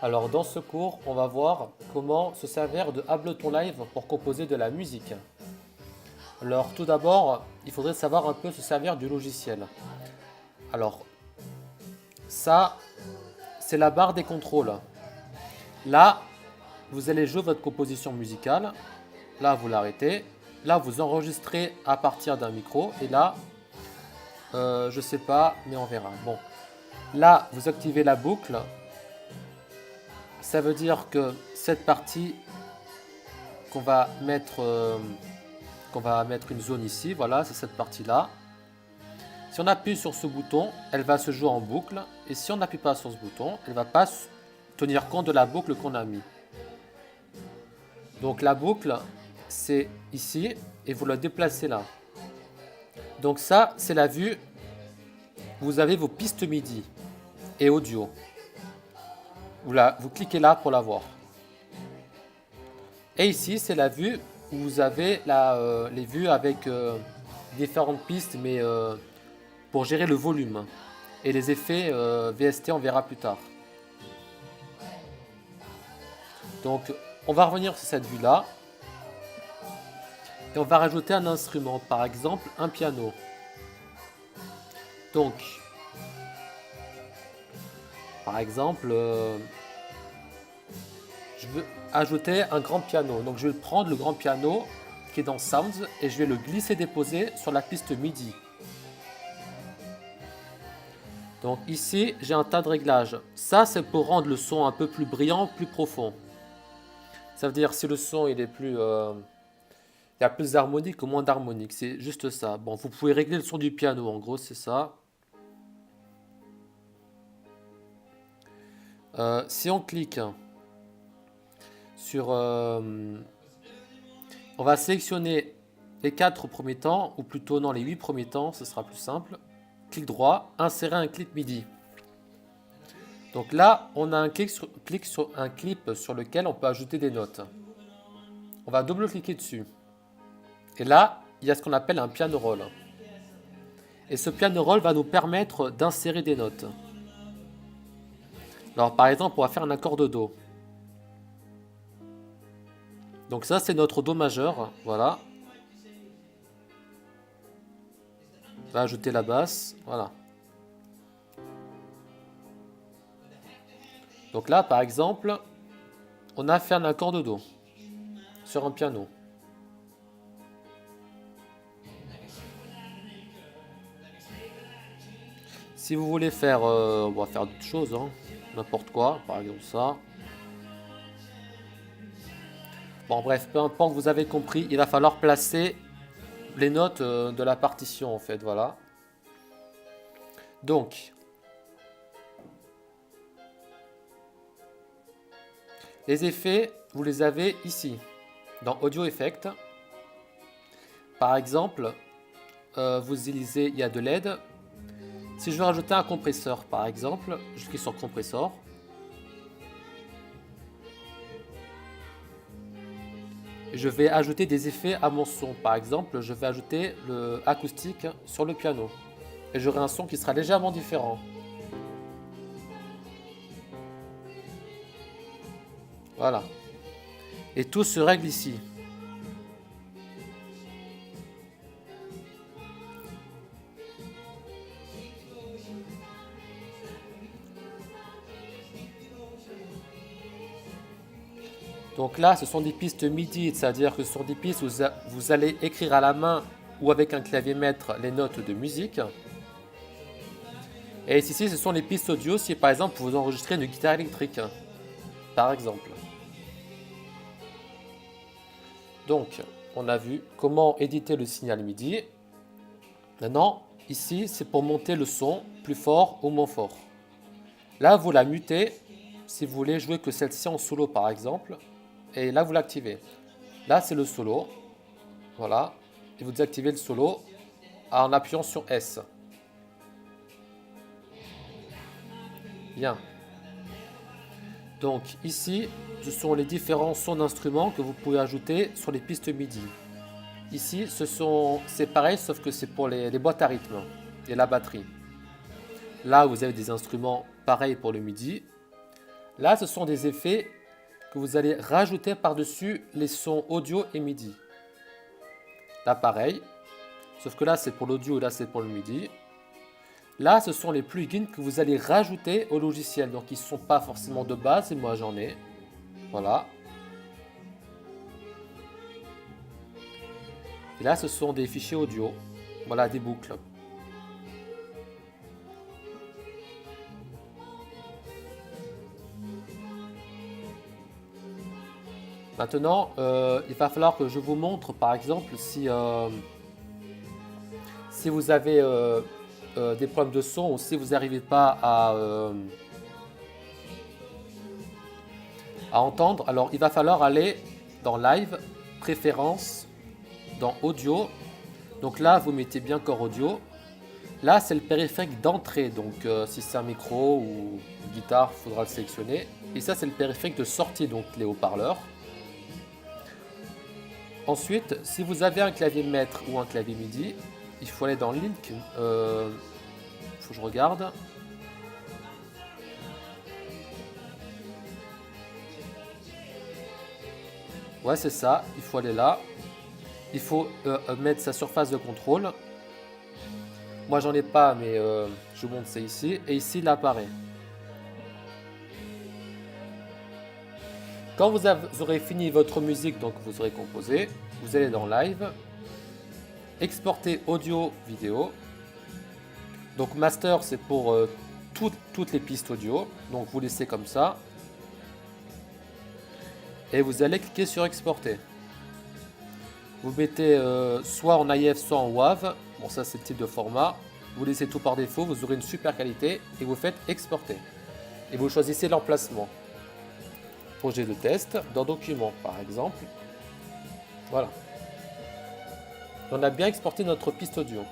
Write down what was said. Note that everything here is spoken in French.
Alors dans ce cours, on va voir comment se servir de Ableton Live pour composer de la musique. Alors tout d'abord, il faudrait savoir un peu se servir du logiciel. Alors ça, c'est la barre des contrôles. Là, vous allez jouer votre composition musicale. Là, vous l'arrêtez. Là, vous enregistrez à partir d'un micro. Et là, je sais pas, mais on verra. Bon, là, vous activez la boucle. Ça veut dire que cette partie qu'on va mettre, une zone ici, voilà, c'est cette partie-là. Si on appuie sur ce bouton, elle va se jouer en boucle. Et si on n'appuie pas sur ce bouton, elle ne va pas tenir compte de la boucle qu'on a mis. Donc la boucle, c'est ici, et vous la déplacez là. Donc ça, c'est la vue. Vous avez vos pistes MIDI et audio. Vous cliquez là pour la voir. Et ici, c'est la vue où vous avez les vues avec différentes pistes, mais pour gérer le volume. Et les effets VST, on verra plus tard. Donc, on va revenir sur cette vue-là. Et on va rajouter un instrument, par exemple un piano. Donc, par exemple, je veux ajouter un grand piano. Donc je vais prendre le grand piano qui est dans Sounds et je vais le glisser-déposer sur la piste MIDI. Donc ici, j'ai un tas de réglages. Ça, c'est pour rendre le son un peu plus brillant, plus profond. Ça veut dire si le son il est plus, il y a plus d'harmonique ou moins d'harmonique. C'est juste ça. Bon, vous pouvez régler le son du piano. En gros, c'est ça. Si on clique sur, on va sélectionner les 4 premiers temps, ou plutôt non, les 8 premiers temps, ce sera plus simple. Clic droit, insérer un clip MIDI. Donc là, on a un clip sur lequel on peut ajouter des notes. On va double-cliquer dessus. Et là, il y a ce qu'on appelle un piano roll. Et ce piano roll va nous permettre d'insérer des notes. Alors par exemple, on va faire un accord de Do. Donc ça, c'est notre Do majeur. Voilà. On va ajouter la basse. Voilà. Donc là, par exemple, on a fait un accord de Do sur un piano. Si vous voulez faire, on va faire d'autres choses, hein, n'importe quoi, par exemple ça. Bon bref, peu importe, vous avez compris, il va falloir placer les notes de la partition en fait, voilà. Donc, les effets, vous les avez ici, dans Audio Effect. Par exemple, vous utilisez, il y a de l'aide. Si je veux rajouter un compresseur, par exemple, je clique sur compresseur. Je vais ajouter des effets à mon son. Par exemple, je vais ajouter le acoustique sur le piano. Et j'aurai un son qui sera légèrement différent. Voilà. Et tout se règle ici. Donc là, ce sont des pistes MIDI, c'est-à-dire que ce sont des pistes où vous allez écrire à la main ou avec un clavier maître les notes de musique. Et ici, ce sont les pistes audio si par exemple vous enregistrez une guitare électrique, par exemple. Donc, on a vu comment éditer le signal MIDI. Maintenant, ici, c'est pour monter le son plus fort ou moins fort. Là, vous la mutez si vous voulez jouer que celle-ci en solo, par exemple. Et là, vous l'activez. Là, c'est le solo. Voilà. Et vous désactivez le solo en appuyant sur S. Bien. Donc ici, ce sont les différents sons d'instruments que vous pouvez ajouter sur les pistes MIDI. Ici, c'est pareil, sauf que c'est pour les boîtes à rythme et la batterie. Là, vous avez des instruments pareils pour le MIDI. Là, ce sont des effets que vous allez rajouter par-dessus les sons audio et MIDI. Là, pareil, sauf que là, c'est pour l'audio et là, c'est pour le MIDI. Là, ce sont les plugins que vous allez rajouter au logiciel. Donc, ils ne sont pas forcément de base, et moi, j'en ai. Voilà. Et là, ce sont des fichiers audio. Voilà, des boucles. Maintenant, il va falloir que je vous montre, par exemple, si vous avez des problèmes de son ou si vous n'arrivez pas à entendre. Alors, il va falloir aller dans Live, Préférences, dans Audio. Donc là, vous mettez bien Core Audio. Là, c'est le périphérique d'entrée. Donc, si c'est un micro ou une guitare, il faudra le sélectionner. Et ça, c'est le périphérique de sortie, donc les haut-parleurs. Ensuite, si vous avez un clavier maître ou un clavier MIDI, il faut aller dans Link. Il faut que je regarde. Ouais, c'est ça. Il faut aller là. Il faut mettre sa surface de contrôle. Moi, j'en ai pas, mais je vous montre ça ici. Et ici, il apparaît. Quand vous aurez fini votre musique, donc vous aurez composé, vous allez dans Live, exporter audio, vidéo. Donc Master, c'est pour toutes les pistes audio. Donc vous laissez comme ça. Et vous allez cliquer sur Exporter. Vous mettez soit en AIF, soit en WAV. Bon, ça c'est le type de format. Vous laissez tout par défaut, vous aurez une super qualité. Et vous faites Exporter. Et vous choisissez l'emplacement. Projet de test, dans Documents par exemple. Voilà. On a bien exporté notre piste audio.